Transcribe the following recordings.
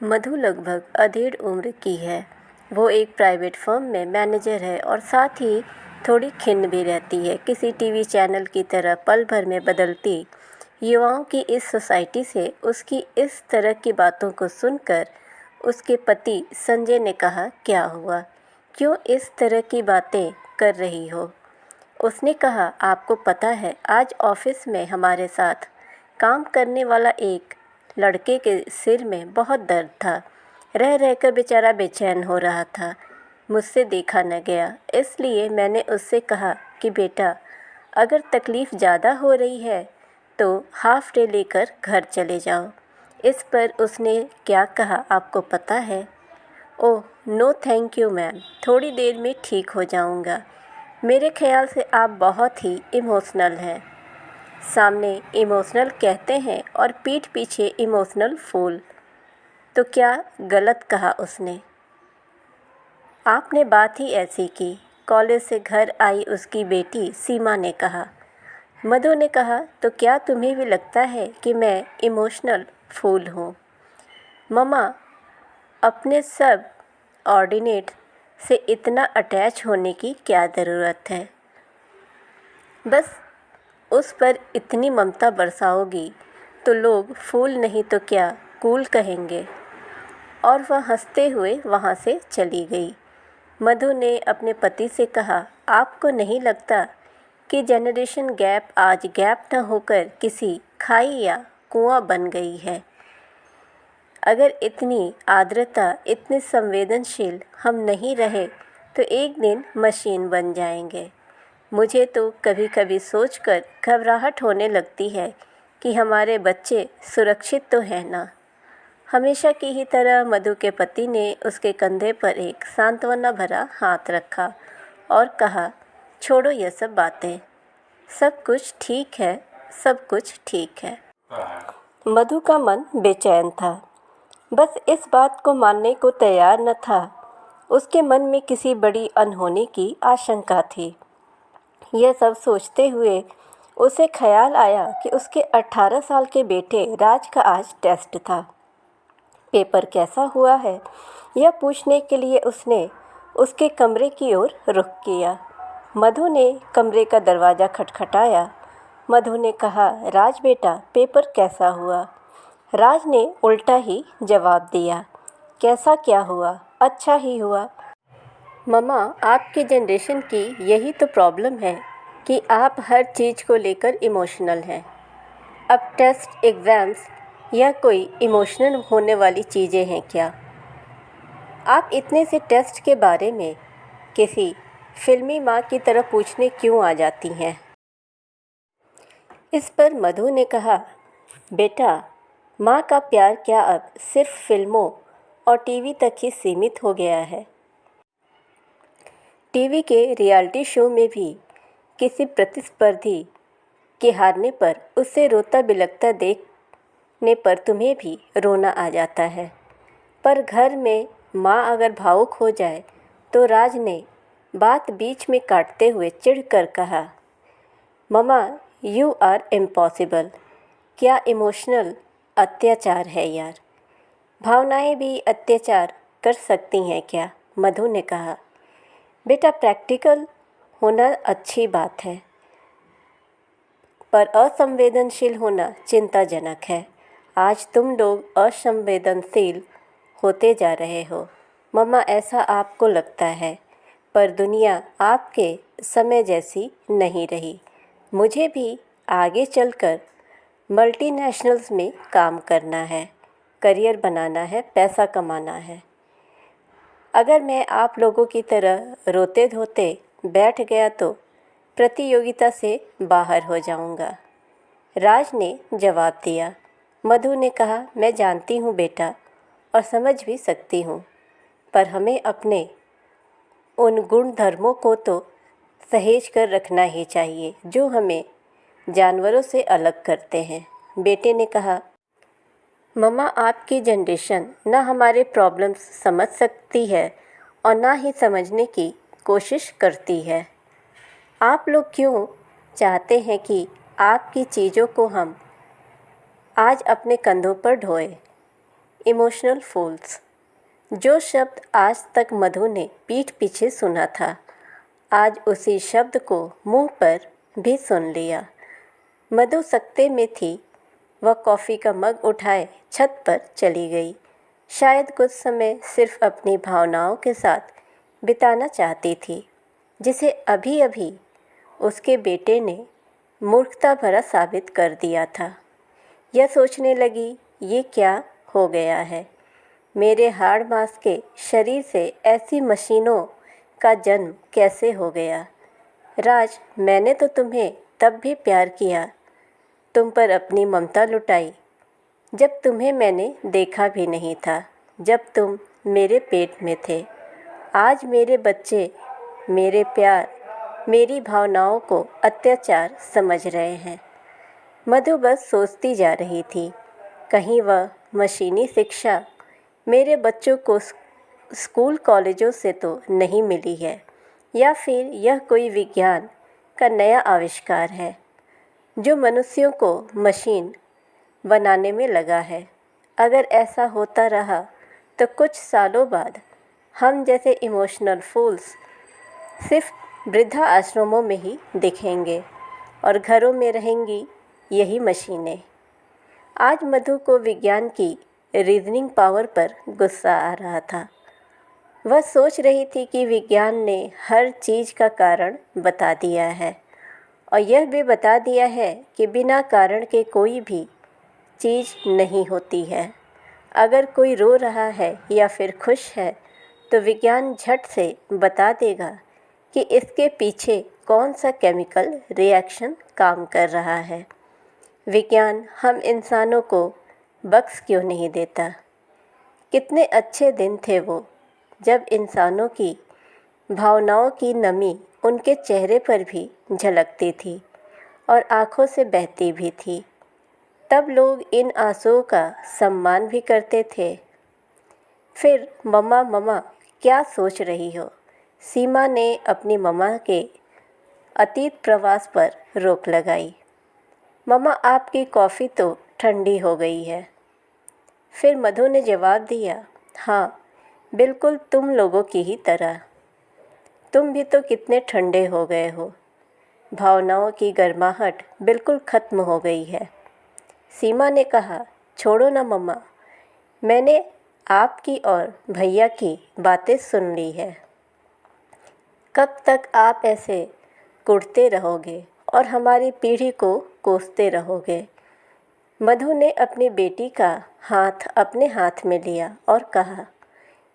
मधु लगभग अधेड़ उम्र की है। वो एक प्राइवेट फर्म में मैनेजर है और साथ ही थोड़ी खिन्न भी रहती है। किसी टीवी चैनल की तरह पल भर में बदलती युवाओं की इस सोसाइटी से उसकी इस तरह की बातों को सुनकर उसके पति संजय ने कहा, क्या हुआ, क्यों इस तरह की बातें कर रही हो? उसने कहा, आपको पता है आज ऑफिस में हमारे साथ काम करने वाला एक लड़के के सिर में बहुत दर्द था। रह रहकर बेचारा बेचैन हो रहा था। मुझसे देखा न गया, इसलिए मैंने उससे कहा कि बेटा, अगर तकलीफ़ ज़्यादा हो रही है तो हाफ डे लेकर घर चले जाओ। इस पर उसने क्या कहा आपको पता है? Oh no thank you ma'am, थोड़ी देर में ठीक हो जाऊंगा। मेरे ख्याल से आप बहुत ही इमोशनल हैं। सामने इमोशनल कहते हैं और पीठ पीछे इमोशनल फूल। तो क्या गलत कहा उसने? आपने बात ही ऐसी की। कॉलेज से घर आई उसकी बेटी सीमा ने कहा। मधु ने कहा, तो क्या तुम्हें भी लगता है कि मैं इमोशनल फूल हूँ? मम्मा, अपने सब ऑर्डिनेट से इतना अटैच होने की क्या ज़रूरत है? बस उस पर इतनी ममता बरसाओगी तो लोग फूल नहीं तो क्या कूल कहेंगे। और वह हंसते हुए वहाँ से चली गई। मधु ने अपने पति से कहा, आपको नहीं लगता कि जनरेशन गैप आज गैप न होकर किसी खाई या कुआं बन गई है? अगर इतनी आर्द्रता, इतने संवेदनशील हम नहीं रहे तो एक दिन मशीन बन जाएंगे। मुझे तो कभी कभी सोचकर घबराहट होने लगती है कि हमारे बच्चे सुरक्षित तो हैं ना। हमेशा की ही तरह मधु के पति ने उसके कंधे पर एक सांत्वना भरा हाथ रखा और कहा, छोड़ो ये सब बातें, सब कुछ ठीक है, सब कुछ ठीक है। मधु का मन बेचैन था, बस इस बात को मानने को तैयार न था। उसके मन में किसी बड़ी अनहोनी की आशंका थी। यह सब सोचते हुए उसे ख्याल आया कि उसके 18 साल के बेटे राज का आज टेस्ट था। पेपर कैसा हुआ है, यह पूछने के लिए उसने उसके कमरे की ओर रुख किया। मधु ने कमरे का दरवाज़ा खटखटाया। मधु ने कहा, राज बेटा, पेपर कैसा हुआ? राज ने उल्टा ही जवाब दिया, कैसा क्या हुआ, अच्छा ही हुआ। मम्मा, आपकी जनरेशन की यही तो प्रॉब्लम है कि आप हर चीज़ को लेकर इमोशनल हैं। अब टेस्ट एग्ज़ाम्स यह कोई इमोशनल होने वाली चीज़ें हैं क्या? आप इतने से टेस्ट के बारे में किसी फिल्मी माँ की तरह पूछने क्यों आ जाती हैं? इस पर मधु ने कहा, बेटा, माँ का प्यार क्या अब सिर्फ फिल्मों और टीवी तक ही सीमित हो गया है? टीवी के रियलिटी शो में भी किसी प्रतिस्पर्धी के हारने पर उसे रोता बिलखता देखने पर तुम्हें भी रोना आ जाता है। पर घर में माँ अगर भावुक हो जाए तो राज ने बात बीच में काटते हुए चिढ़कर कहा, मम्मा, यू आर इम्पॉसिबल। क्या इमोशनल अत्याचार है यार? भावनाएं भी अत्याचार कर सकती हैं क्या? मधु ने कहा, बेटा, प्रैक्टिकल होना अच्छी बात है पर असंवेदनशील होना चिंताजनक है। आज तुम लोग असंवेदनशील होते जा रहे हो। मम्मा, ऐसा आपको लगता है, पर दुनिया आपके समय जैसी नहीं रही। मुझे भी आगे चलकर मल्टीनेशनल्स में काम करना है, करियर बनाना है, पैसा कमाना है। अगर मैं आप लोगों की तरह रोते धोते बैठ गया तो प्रतियोगिता से बाहर हो जाऊंगा। राज ने जवाब दिया। मधु ने कहा, मैं जानती हूँ बेटा और समझ भी सकती हूँ, पर हमें अपने उन गुण धर्मों को तो सहेज कर रखना ही चाहिए जो हमें जानवरों से अलग करते हैं। बेटे ने कहा, मम्मा, आपकी जनरेशन ना हमारे प्रॉब्लम्स समझ सकती है और ना ही समझने की कोशिश करती है। आप लोग क्यों चाहते हैं कि आपकी चीज़ों को हम आज अपने कंधों पर ढोएं? इमोशनल फूल्स। जो शब्द आज तक मधु ने पीठ पीछे सुना था, आज उसी शब्द को मुंह पर भी सुन लिया। मधु सकते में थी। वह कॉफ़ी का मग उठाए छत पर चली गई। शायद कुछ समय सिर्फ अपनी भावनाओं के साथ बिताना चाहती थी, जिसे अभी अभी उसके बेटे ने मूर्खता भरा साबित कर दिया था। यह सोचने लगी, ये क्या हो गया है? मेरे हाड़ मांस के शरीर से ऐसी मशीनों का जन्म कैसे हो गया? राज, मैंने तो तुम्हें तब भी प्यार किया, तुम पर अपनी ममता लुटाई, जब तुम्हें मैंने देखा भी नहीं था, जब तुम मेरे पेट में थे। आज मेरे बच्चे मेरे प्यार, मेरी भावनाओं को अत्याचार समझ रहे हैं। मधु बस सोचती जा रही थी, कहीं वह मशीनी शिक्षा मेरे बच्चों को स्कूल कॉलेजों से तो नहीं मिली है, या फिर यह कोई विज्ञान का नया आविष्कार है जो मनुष्यों को मशीन बनाने में लगा है। अगर ऐसा होता रहा तो कुछ सालों बाद हम जैसे इमोशनल फूल्स सिर्फ वृद्धा आश्रमों में ही दिखेंगे और घरों में रहेंगी यही मशीनें। आज मधु को विज्ञान की रीजनिंग पावर पर गुस्सा आ रहा था। वह सोच रही थी कि विज्ञान ने हर चीज़ का कारण बता दिया है और यह भी बता दिया है कि बिना कारण के कोई भी चीज़ नहीं होती है। अगर कोई रो रहा है या फिर खुश है तो विज्ञान झट से बता देगा कि इसके पीछे कौन सा केमिकल रिएक्शन काम कर रहा है। विज्ञान हम इंसानों को बख्श क्यों नहीं देता? कितने अच्छे दिन थे वो, जब इंसानों की भावनाओं की नमी उनके चेहरे पर भी झलकती थी और आँखों से बहती भी थी। तब लोग इन आंसुओं का सम्मान भी करते थे। फिर मम्मा मम्मा क्या सोच रही हो? सीमा ने अपनी मम्मा के अतीत प्रवास पर रोक लगाई। मम्मा, आपकी कॉफ़ी तो ठंडी हो गई है। फिर मधु ने जवाब दिया, हाँ, बिल्कुल तुम लोगों की ही तरह। तुम भी तो कितने ठंडे हो गए हो। भावनाओं की गर्माहट बिल्कुल ख़त्म हो गई है। सीमा ने कहा, छोड़ो ना मम्मा, मैंने आपकी और भैया की बातें सुन ली है। कब तक आप ऐसे कुढ़ते रहोगे और हमारी पीढ़ी को कोसते रहोगे? मधु ने अपनी बेटी का हाथ अपने हाथ में लिया और कहा,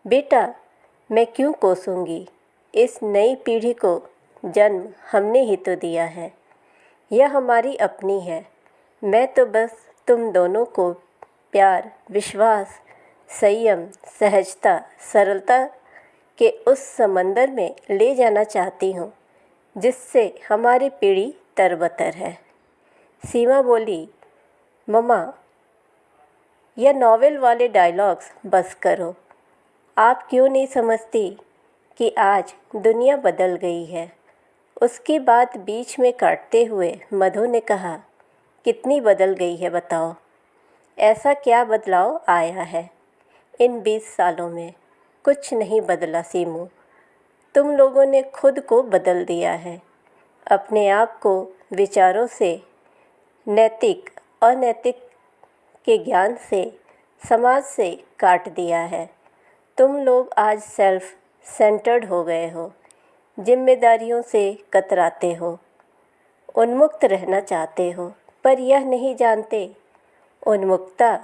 बेटा, मैं क्यों कोसूंगी? इस नई पीढ़ी को जन्म हमने ही तो दिया है। यह हमारी अपनी है। मैं तो बस तुम दोनों को प्यार, विश्वास, संयम, सहजता, सरलता के उस समंदर में ले जाना चाहती हूँ जिससे हमारी पीढ़ी तरबतर है। सीमा बोली, मम्मा, यह नॉवेल वाले डायलॉग्स बस करो। आप क्यों नहीं समझती कि आज दुनिया बदल गई है? उसकी बात बीच में काटते हुए मधु ने कहा, कितनी बदल गई है बताओ? ऐसा क्या बदलाव आया है इन 20 सालों में? कुछ नहीं बदला सीमू। तुम लोगों ने खुद को बदल दिया है। अपने आप को विचारों से, नैतिक अनैतिक के ज्ञान से, समाज से काट दिया है। तुम लोग आज सेल्फ सेंटर्ड हो गए हो, जिम्मेदारियों से कतराते हो, उन्मुक्त रहना चाहते हो, पर यह नहीं जानते उन्मुक्तता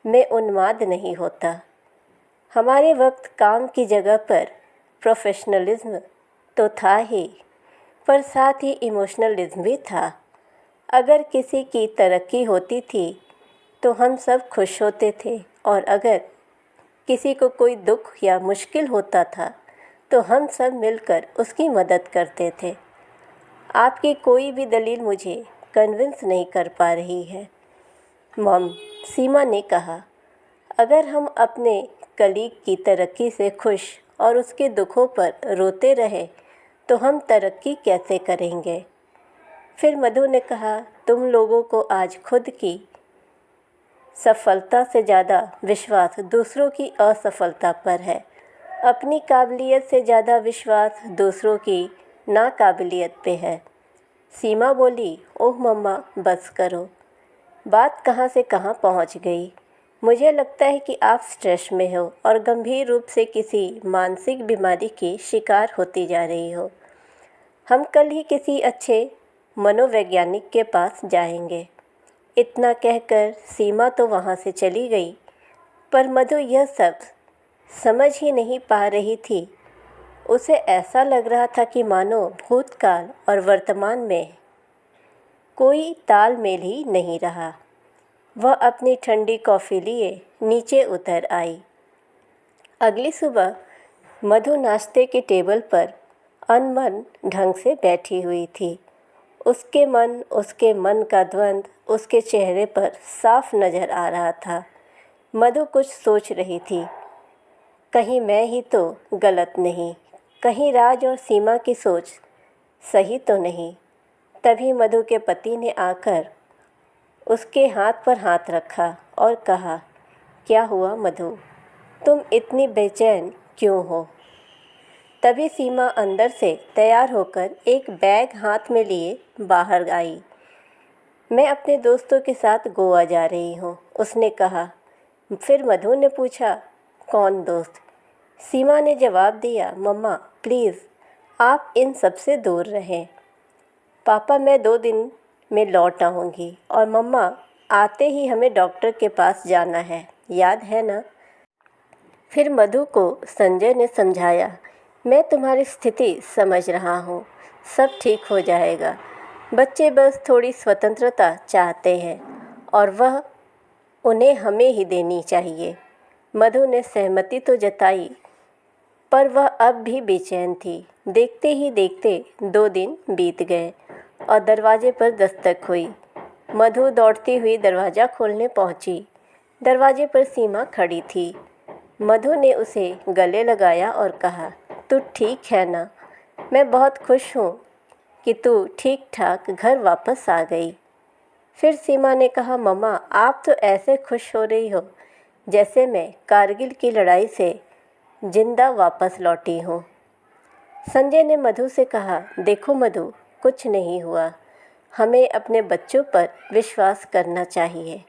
में उन्माद नहीं होता। हमारे वक्त काम की जगह पर प्रोफेशनलिज्म तो था ही, पर साथ ही इमोशनलिज्म भी था। अगर किसी की तरक्की होती थी तो हम सब खुश होते थे, और अगर किसी को कोई दुख या मुश्किल होता था तो हम सब मिलकर उसकी मदद करते थे। आपकी कोई भी दलील मुझे कन्विंस नहीं कर पा रही है मॉम, सीमा ने कहा। अगर हम अपने कलीग की तरक्की से खुश और उसके दुखों पर रोते रहे तो हम तरक्की कैसे करेंगे? फिर मधु ने कहा, तुम लोगों को आज खुद की सफलता से ज़्यादा विश्वास दूसरों की असफलता पर है। अपनी काबिलियत से ज़्यादा विश्वास दूसरों की नाकाबिलियत पे है। सीमा बोली, ओह मम्मा बस करो। बात कहाँ से कहाँ पहुँच गई। मुझे लगता है कि आप स्ट्रेस में हो और गंभीर रूप से किसी मानसिक बीमारी की शिकार होती जा रही हो। हम कल ही किसी अच्छे मनोवैज्ञानिक के पास जाएंगे। इतना कहकर सीमा तो वहाँ से चली गई, पर मधु यह सब समझ ही नहीं पा रही थी। उसे ऐसा लग रहा था कि मानो भूतकाल और वर्तमान में कोई तालमेल ही नहीं रहा। वह अपनी ठंडी कॉफ़ी लिए नीचे उतर आई। अगली सुबह मधु नाश्ते के टेबल पर अनमन ढंग से बैठी हुई थी। उसके मन का द्वंद्व उसके चेहरे पर साफ नज़र आ रहा था। मधु कुछ सोच रही थी। कहीं मैं ही तो गलत नहीं, कहीं राज और सीमा की सोच सही तो नहीं। तभी मधु के पति ने आकर उसके हाथ पर हाथ रखा और कहा, क्या हुआ मधु, तुम इतनी बेचैन क्यों हो? तभी सीमा अंदर से तैयार होकर एक बैग हाथ में लिए बाहर आई। मैं अपने दोस्तों के साथ गोवा जा रही हूँ, उसने कहा। फिर मधु ने पूछा, कौन दोस्त? सीमा ने जवाब दिया, मम्मा प्लीज़ आप इन सब से दूर रहें। पापा मैं 2 दिन में लौट आऊँगी और मम्मा आते ही हमें डॉक्टर के पास जाना है, याद है ना? फिर मधु को संजय ने समझाया, मैं तुम्हारी स्थिति समझ रहा हूँ, सब ठीक हो जाएगा। बच्चे बस थोड़ी स्वतंत्रता चाहते हैं और वह उन्हें हमें ही देनी चाहिए। मधु ने सहमति तो जताई, पर वह अब भी बेचैन थी। देखते ही देखते 2 दिन बीत गए और दरवाजे पर दस्तक हुई। मधु दौड़ती हुई दरवाज़ा खोलने पहुंची। दरवाजे पर सीमा खड़ी थी। मधु ने उसे गले लगाया और कहा, तू ठीक है ना? मैं बहुत खुश हूँ कि तू ठीक ठाक घर वापस आ गई। फिर सीमा ने कहा, मम्मा आप तो ऐसे खुश हो रही हो जैसे मैं कारगिल की लड़ाई से जिंदा वापस लौटी हूँ। संजय ने मधु से कहा, देखो मधु, कुछ नहीं हुआ, हमें अपने बच्चों पर विश्वास करना चाहिए।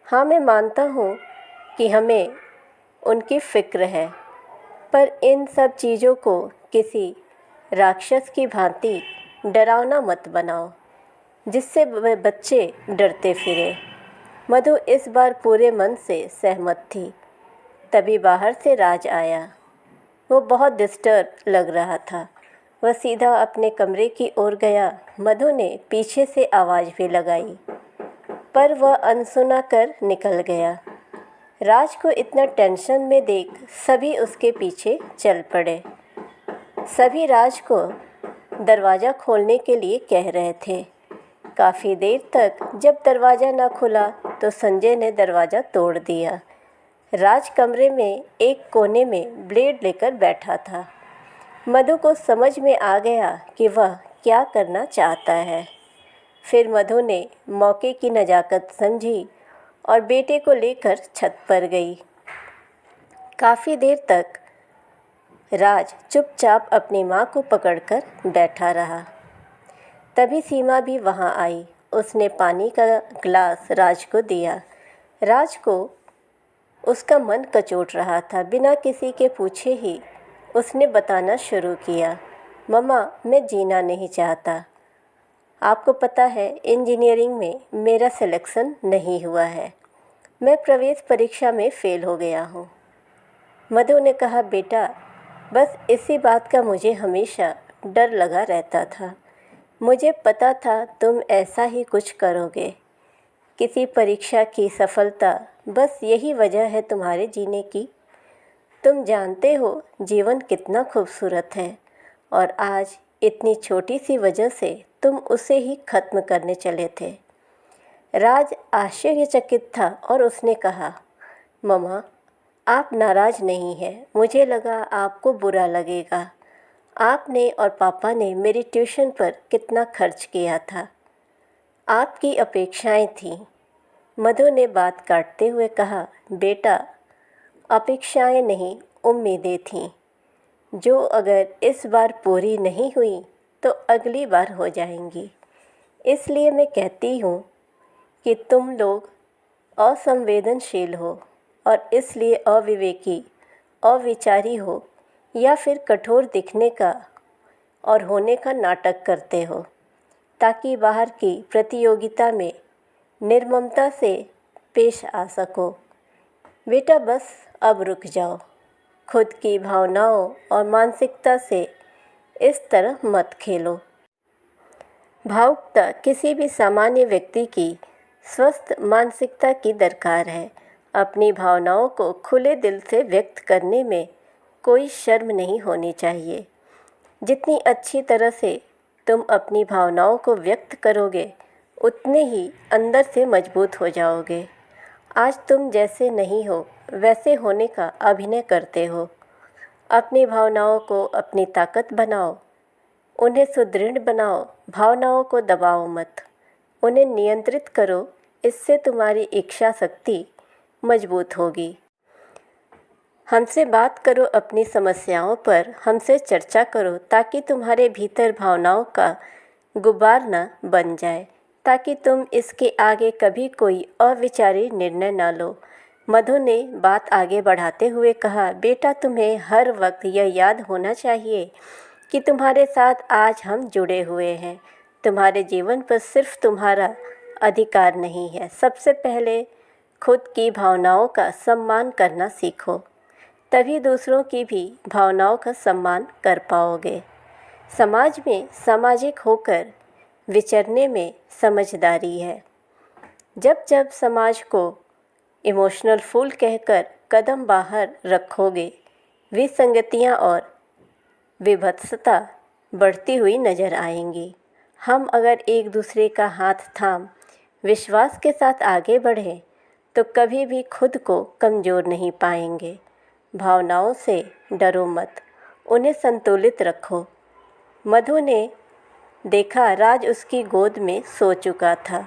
हाँ मैं मानता हूँ कि हमें उनकी फ़िक्र है, पर इन सब चीज़ों को किसी राक्षस की भांति डरावना मत बनाओ जिससे बच्चे डरते फिरे। मधु इस बार पूरे मन से सहमत थी। तभी बाहर से राज आया। वो बहुत डिस्टर्ब लग रहा था। वह सीधा अपने कमरे की ओर गया। मधु ने पीछे से आवाज़ भी लगाई, पर वह अनसुना कर निकल गया। राज को इतना टेंशन में देख सभी उसके पीछे चल पड़े। सभी राज को दरवाज़ा खोलने के लिए कह रहे थे। काफ़ी देर तक जब दरवाज़ा न खुला तो संजय ने दरवाज़ा तोड़ दिया। राज कमरे में एक कोने में ब्लेड लेकर बैठा था। मधु को समझ में आ गया कि वह क्या करना चाहता है। फिर मधु ने मौके की नज़ाकत समझी और बेटे को लेकर छत पर गई। काफ़ी देर तक राज चुपचाप अपनी माँ को पकड़कर बैठा रहा। तभी सीमा भी वहाँ आई। उसने पानी का ग्लास राज को दिया। राज को उसका मन कचोट रहा था। बिना किसी के पूछे ही उसने बताना शुरू किया, मम्मा मैं जीना नहीं चाहता। आपको पता है इंजीनियरिंग में मेरा सिलेक्शन नहीं हुआ है। मैं प्रवेश परीक्षा में फ़ेल हो गया हूँ। मधु ने कहा, बेटा बस इसी बात का मुझे हमेशा डर लगा रहता था। मुझे पता था तुम ऐसा ही कुछ करोगे। किसी परीक्षा की सफलता बस यही वजह है तुम्हारे जीने की। तुम जानते हो जीवन कितना खूबसूरत है और आज इतनी छोटी सी वजह से तुम उसे ही ख़त्म करने चले थे। राज आश्चर्यचकित था और उसने कहा, मम्मा आप नाराज़ नहीं हैं। मुझे लगा आपको बुरा लगेगा। आपने और पापा ने मेरी ट्यूशन पर कितना खर्च किया था। आपकी अपेक्षाएं थीं। मधु ने बात काटते हुए कहा, बेटा, अपेक्षाएं नहीं, उम्मीदें थीं, जो अगर इस बार पूरी नहीं हुई तो अगली बार हो जाएंगी। इसलिए मैं कहती हूँ कि तुम लोग असंवेदनशील हो और इसलिए अविवेकी, अविचारी हो या फिर कठोर दिखने का और होने का नाटक करते हो, ताकि बाहर की प्रतियोगिता में निर्ममता से पेश आ सको। बेटा, बस अब रुक जाओ। खुद की भावनाओं और मानसिकता से इस तरह मत खेलो। भावुकता किसी भी सामान्य व्यक्ति की स्वस्थ मानसिकता की दरकार है। अपनी भावनाओं को खुले दिल से व्यक्त करने में कोई शर्म नहीं होनी चाहिए। जितनी अच्छी तरह से तुम अपनी भावनाओं को व्यक्त करोगे, उतने ही अंदर से मजबूत हो जाओगे। आज तुम जैसे नहीं हो वैसे होने का अभिनय करते हो। अपनी भावनाओं को अपनी ताकत बनाओ, उन्हें सुदृढ़ बनाओ। भावनाओं को दबाओ मत, उन्हें नियंत्रित करो। इससे तुम्हारी इच्छा शक्ति मजबूत होगी। हमसे बात करो, अपनी समस्याओं पर हमसे चर्चा करो, ताकि तुम्हारे भीतर भावनाओं का गुबार न बन जाए, ताकि तुम इसके आगे कभी कोई अविचारी निर्णय न लो। मधु ने बात आगे बढ़ाते हुए कहा, बेटा, तुम्हें हर वक्त यह याद होना चाहिए कि तुम्हारे साथ आज हम जुड़े हुए हैं। तुम्हारे जीवन पर सिर्फ तुम्हारा अधिकार नहीं है। सबसे पहले खुद की भावनाओं का सम्मान करना सीखो, तभी दूसरों की भी भावनाओं का सम्मान कर पाओगे। समाज में सामाजिक होकर विचरने में समझदारी है। जब जब समाज को इमोशनल फूल कहकर कदम बाहर रखोगे, विसंगतियाँ और विभत्सता बढ़ती हुई नज़र आएंगी। हम अगर एक दूसरे का हाथ थाम विश्वास के साथ आगे बढ़ें तो कभी भी खुद को कमज़ोर नहीं पाएंगे। भावनाओं से डरो मत, उन्हें संतुलित रखो। मधु ने देखा, राज उसकी गोद में सो चुका था,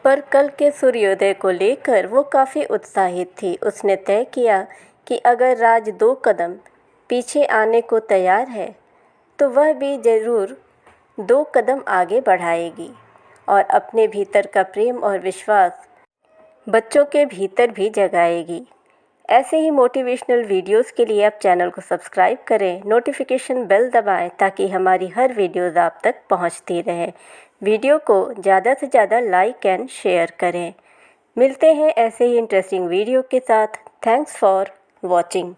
पर कल के सूर्योदय को लेकर वो काफ़ी उत्साहित थी। उसने तय किया कि अगर राज 2 कदम पीछे आने को तैयार है तो वह भी ज़रूर 2 कदम आगे बढ़ाएगी और अपने भीतर का प्रेम और विश्वास बच्चों के भीतर भी जगाएगी। ऐसे ही मोटिवेशनल वीडियोस के लिए आप चैनल को सब्सक्राइब करें, नोटिफिकेशन बेल दबाएं, ताकि हमारी हर वीडियोज़ आप तक पहुंचती रहें। वीडियो को ज़्यादा से ज़्यादा लाइक एंड शेयर करें। मिलते हैं ऐसे ही इंटरेस्टिंग वीडियो के साथ। Thanks for watching.